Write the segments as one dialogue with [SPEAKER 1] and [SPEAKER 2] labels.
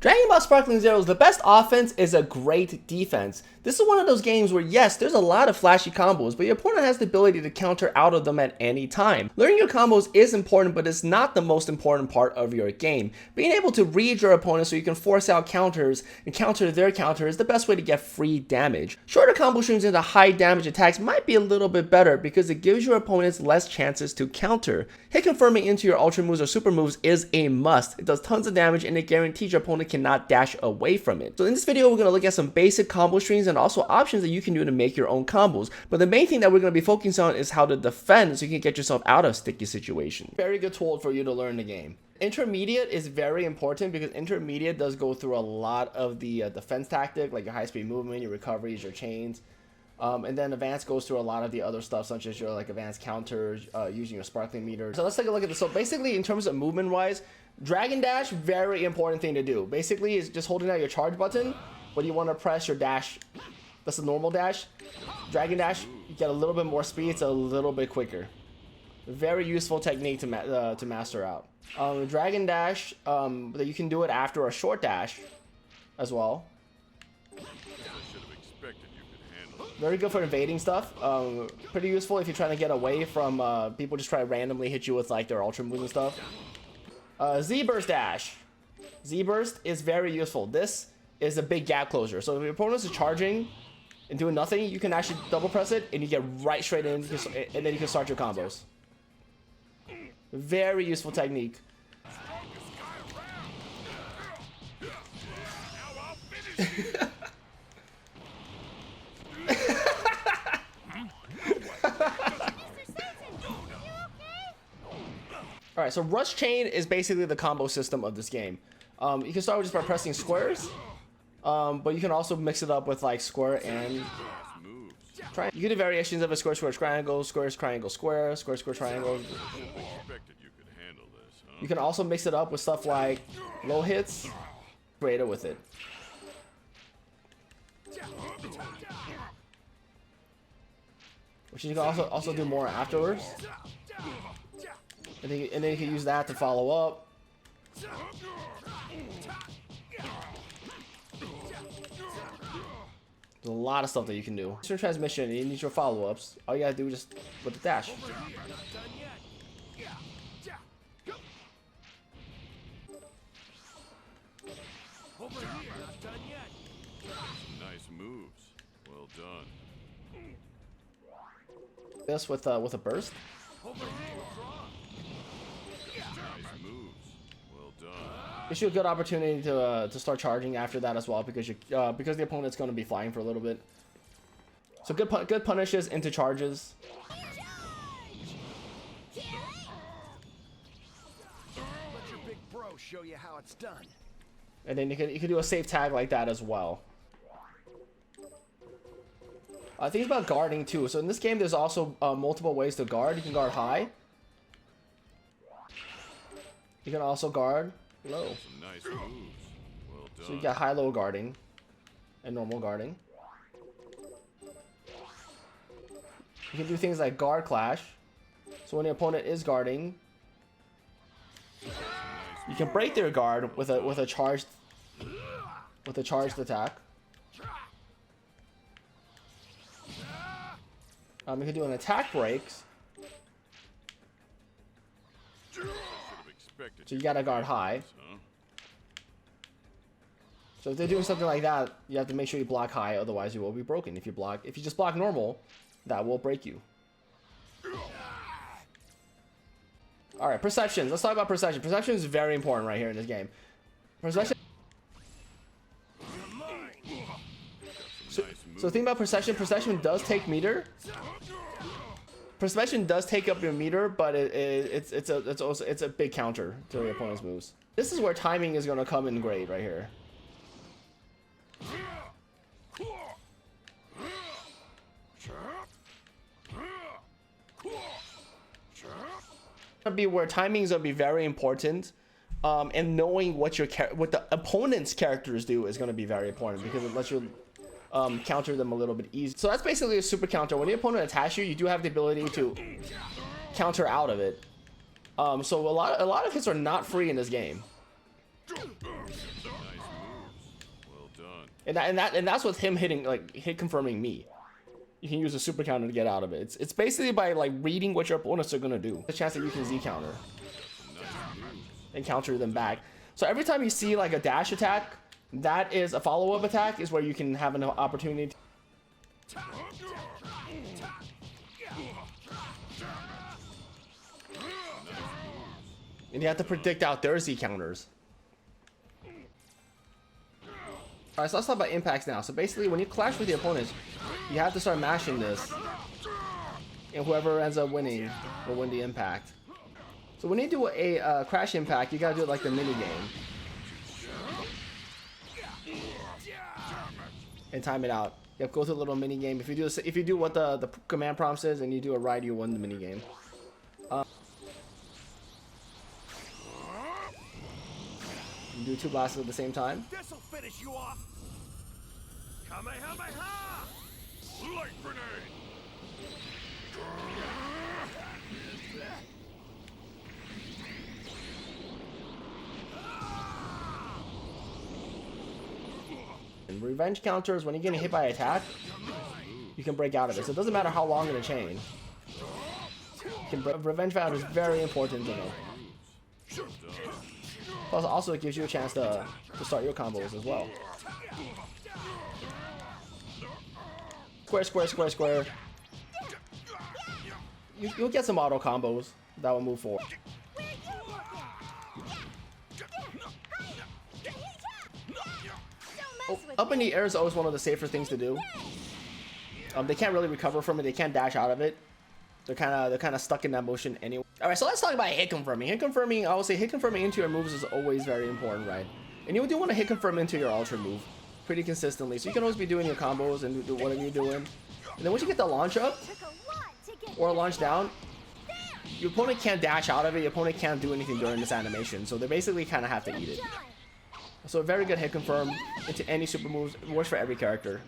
[SPEAKER 1] Dragon Ball Sparkling Zero's the best offense is a great defense. This is one of those games where yes, there's a lot of flashy combos, but your opponent has the ability to counter out of them at any time. Learning your combos is important, but it's not the most important part of your game. Being able to read your opponent so you can force out counters and counter their counter is the best way to get free damage. Shorter combo streams into high damage attacks might be a little bit better because it gives your opponents less chances to counter. Hit confirming into your ultra moves or super moves is a must. It does tons of damage and it guarantees your opponent cannot dash away from it. So in this video, we're going to look at some basic combo streams and also options that you can do to make your own combos. But the main thing that we're going to be focusing on is how to defend so you can get yourself out of sticky situations. Very good tool for you to learn the game. Intermediate is very important because intermediate does go through a lot of the defense tactic, like your high speed movement, your recoveries, your chains. And then advanced goes through a lot of the other stuff, such as your like advanced counters, using your sparkling meter. So let's take a look at this. So basically, in terms of movement wise, Dragon Dash, very important thing to do. Basically, is just holding out your charge button, but you want to press your dash. That's a normal dash. Dragon Dash, you get a little bit more speed. It's a little bit quicker. Very useful technique to master out. Dragon Dash, that you can do it after a short dash, as well. Very good for evading stuff. Pretty useful if you're trying to get away from people just try to randomly hit you with like their ultra moves and stuff. Z-Burst Dash. Z-Burst is very useful. This is a big gap closure. So if your opponent is charging and doing nothing, you can actually double press it and you get right straight in, and then you can start your combos. Very useful technique. Alright, so Rush Chain is basically the combo system of this game. You can start with just by pressing squares, but you can also mix it up with like square and triangle. You can do variations of a square, square, triangle, square, triangle, square, square, square, triangle. You can also mix it up with stuff like low hits, creative with it. Which you can also do more afterwards. And then you can use that to follow up. There's a lot of stuff that you can do. Your transmission, and you need your follow-ups. All you gotta do is just with the dash.
[SPEAKER 2] Nice moves. Well done.
[SPEAKER 1] This with a burst.
[SPEAKER 2] Nice moves. Well done.
[SPEAKER 1] Gives you a good opportunity to start charging after that as well, because the opponent's going to be flying for a little bit. So good punishes into charges.
[SPEAKER 3] Let your big bro show you how it's done.
[SPEAKER 1] And then you can do a safe tag like that as well. Think about guarding too. So in this game, there's also multiple ways to guard. You can guard high. You can also guard low.
[SPEAKER 2] Some nice moves. Well done.
[SPEAKER 1] So you got high-low guarding and normal guarding. You can do things like guard clash. So when the opponent is guarding, you can break their guard with a charged attack. You can do an attack breaks. So you gotta guard high. So if they're doing something like that, you have to make sure you block high, otherwise you will be broken. If you just block normal, that will break you. Alright, perceptions. Let's talk about perception. Perception is very important right here in this game. Perception. So the thing about perception does take meter. Perception does take up your meter, but it's a big counter to your opponent's moves. This is where timing is going to come in great right here. Be where timing is going to be very important, and knowing what the opponent's characters do is going to be very important, because it lets you counter them a little bit easy. So that's basically a super counter. When the opponent attacks you, you do have the ability to counter out of it. So a lot of hits are not free in this game.
[SPEAKER 2] Nice
[SPEAKER 1] And that's with him hitting, like, hit confirming me. You can use a super counter to get out of it. It's basically by like reading what your opponents are gonna do. The chance that you can Z counter and counter them back. So every time you see like a dash attack, that is a follow-up attack, is where you can have an opportunity. And you have to predict out their Z counters. Alright, so let's talk about impacts now. So basically, when you clash with your opponents, you have to start mashing this. And whoever ends up winning will win the impact. So when you do a crash impact, you gotta do it like the mini game. And time it out. You have to go through a little mini game. If you do what the command prompt says and you do it right, you win the mini game. You do 2 blasts at the same time.
[SPEAKER 3] This'll finish you off. Kamehameha!
[SPEAKER 2] Light grenade!
[SPEAKER 1] And revenge counters, when you're getting hit by an attack, you can break out of it. So it doesn't matter how long in a chain. Revenge counter is very important to know. Plus, also it gives you a chance to start your combos as well. Square, square, square, square. You'll get some auto combos that will move forward. Oh, up in the air is always one of the safer things to do. They can't really recover from it. They can't dash out of it. They're kind of stuck in that motion anyway. All right, so let's talk about hit confirming. Hit confirming, I would say hit confirming into your moves is always very important, right? And you do want to hit confirm into your ultra move pretty consistently, so you can always be doing your combos and do whatever you're doing. And then once you get the launch up or launch down, your opponent can't dash out of it. Your opponent can't do anything during this animation, so they basically kind of have to eat it. So a very good hit confirm into any super moves. It works for every character.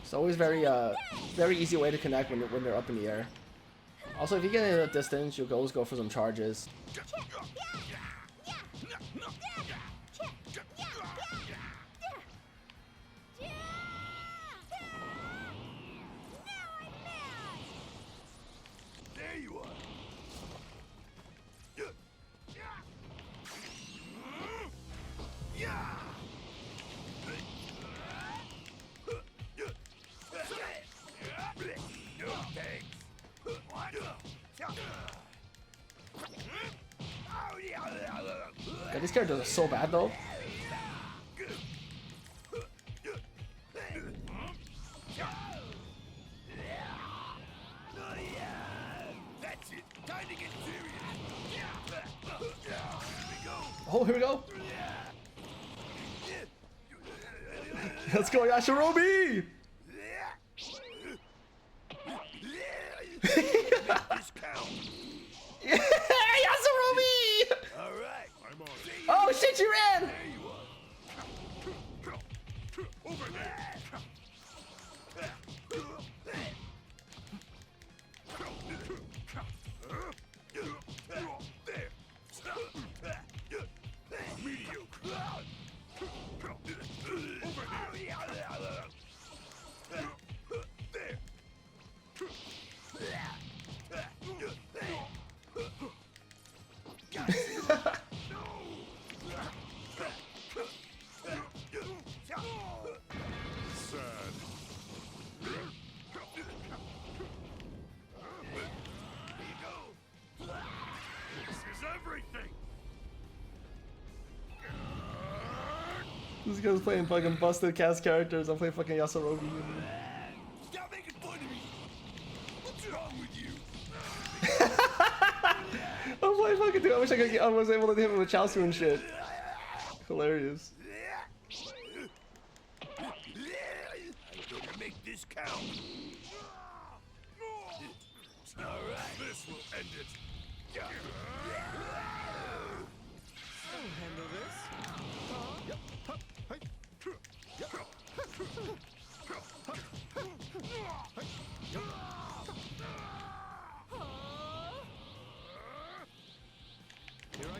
[SPEAKER 1] It's always very easy way to connect when they're up in the air. Also, if you get in a distance, you'll always go for some charges.
[SPEAKER 3] There you are. Yeah.
[SPEAKER 1] God, these characters are so bad though.
[SPEAKER 3] That's it. Time to get serious.
[SPEAKER 1] Oh, here we go. Let's go, Yajirobe!
[SPEAKER 3] This count.
[SPEAKER 1] Yeah, Yajirobe!
[SPEAKER 3] All right.
[SPEAKER 2] I'm on.
[SPEAKER 1] Oh shit, you ran!
[SPEAKER 3] There you are.
[SPEAKER 2] Over there! Sad. This is everything.
[SPEAKER 1] This guy's playing fucking busted cast characters. I'm playing fucking Yajirobe.
[SPEAKER 3] Stop making fun of me. What's wrong with you?
[SPEAKER 1] I'm playing fucking dude. I was able to hit him with Chaozu and shit. Hilarious.
[SPEAKER 3] I'm gonna make this count. All right.
[SPEAKER 2] This will end it.
[SPEAKER 3] Handle this.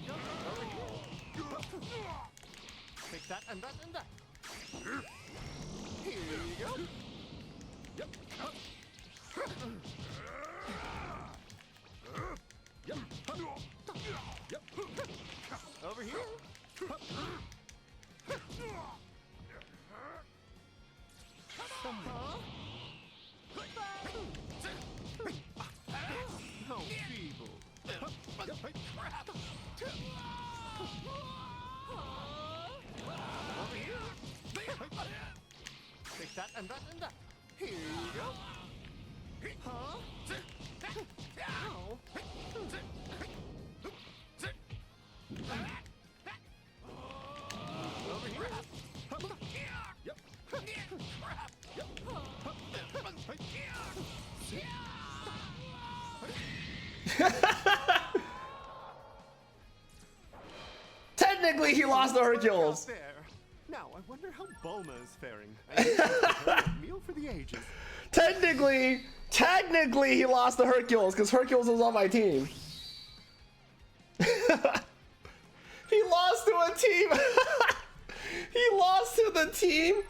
[SPEAKER 4] go. Over here. Take that and that and that. Here you go. Yep. Yep. Yep. Over here. How feeble. Over here. Take that and that and that. Here you go. Huh? Ow. Over here. Yep.
[SPEAKER 1] Technically, he lost the Hercules.
[SPEAKER 4] There. Now, I wonder how Bulma is faring. I need to prepare a meal for the ages.
[SPEAKER 1] Technically, he lost the Hercules because Hercules was on my team. He lost to a team. He lost to the team.